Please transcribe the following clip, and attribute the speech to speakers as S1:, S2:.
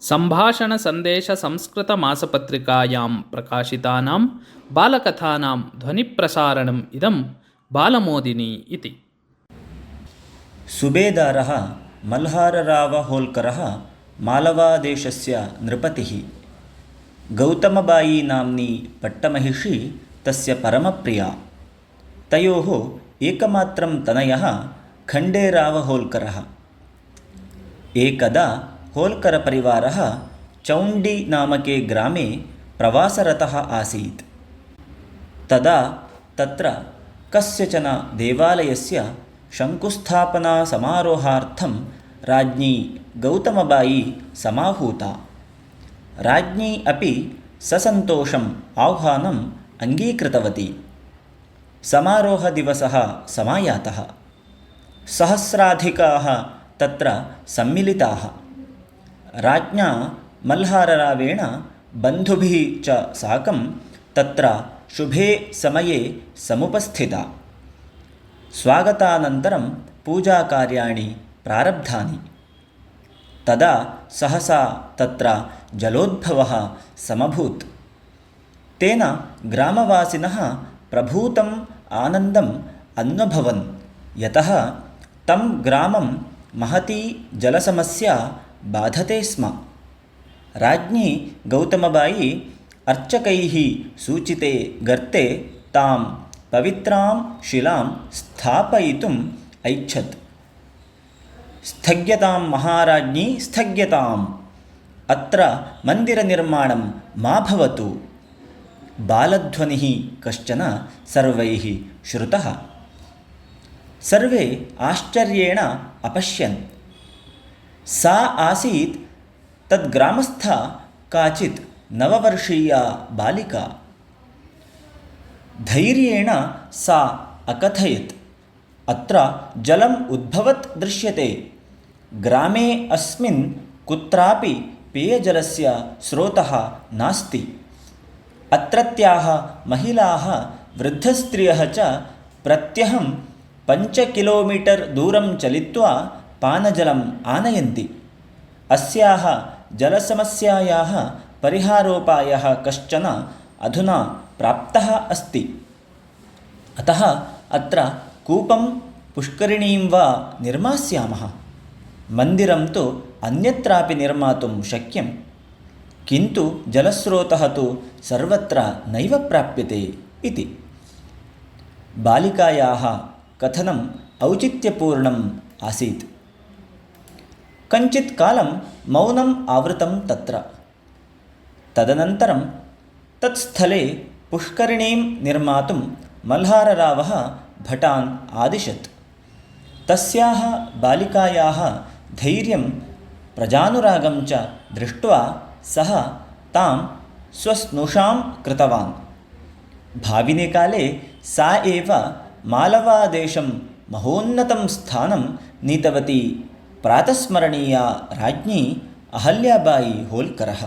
S1: सम्भाषणसन्देशसंस्कृतमासपत्रिकायां प्रकाशितानां बालकथानां ध्वनिप्रसारणम् इदं बालमोदिनी इति।
S2: सुबेदारः मल्हाररावहोल्करः मालवादेशस्य नृपतिः। गौतमबायी नाम्नी पट्टमहिषी तस्य परमप्रिया। तयोः एकमात्रं तनयः खण्डेरावहोल्करः। एकदा होल्करपरिवारः चौण्डी नामके ग्रामे प्रवासरतः आसीत्। तदा तत्र कस्यचन देवालयस्य शङ्कुस्थापनासमारोहार्थं राज्ञी गौतमबायी समाहूता। राज्ञी अपि ससन्तोषम् आह्वानम् अङ्गीकृतवती। समारोहदिवसः समायातः। सहस्राधिकाः तत्र सम्मिलिताः। राज्ञा मल्हाररावेण बन्धुभिः च साकं तत्र शुभे समये समुपस्थिता। स्वागतानन्तरं पूजाकार्याणि प्रारब्धानि। तदा सहसा तत्र जलोद्भवः समभूत्। तेन ग्रामवासिनः प्रभूतम् आनन्दम् अन्वभवन्, यतः तं ग्रामं महती जलसमस्या बाधते स्म। राज्ञी गौतमबायी अर्चकैः सूचिते गर्ते तां पवित्रां शिलां स्थापयितुम् ऐच्छत्। स्थग्यतां महाराज्ञी स्थग्यताम्, अत्र मन्दिरनिर्माणं मा भवतु। बालध्वनिः कश्चन सर्वैः श्रुतः। सर्वे आश्चर्येण अपश्यन्। सा आसीत् तद्ग्रामस्था काचित् नववर्षीया बालिका। धैर्येण सा अकथयत्, अत्र जलम् उद्भवत् दृश्यते। ग्रामे अस्मिन् कुत्रापि पेयजलस्य स्रोतः नास्ति। अत्रत्याः महिलाः वृद्धस्त्रियः च प्रत्यहं 5 किलोमीटर् दूरं चलित्वा पानजलम् आनयन्ति। अस्याः जलसमस्यायाः परिहारोपायः कश्चन अधुना प्राप्तः अस्ति। अतः अत्र कूपं पुष्करिणीं वा निर्मास्यामः। मन्दिरं तु अन्यत्रापि निर्मातुं शक्यं, किन्तु जलस्रोतः तु सर्वत्र नैव प्राप्यते इति। बालिकायाः कथनम् औचित्यपूर्णम् आसीत्। कञ्चित् कालं मौनम् आवृतं तत्र। तदनन्तरं तत्स्थले पुष्करिणीं निर्मातुं मल्हाररावः भटान् आदिशत्। तस्याः बालिकायाः धैर्यं प्रजानुरागं च दृष्ट्वा सः तां स्वस्नुषां कृतवान्। भाविने काले सा एव मालवादेशं महोन्नतं स्थानं नीतवती प्रातस्मरणीया राज्ञी अहल्याबाई होल्करः।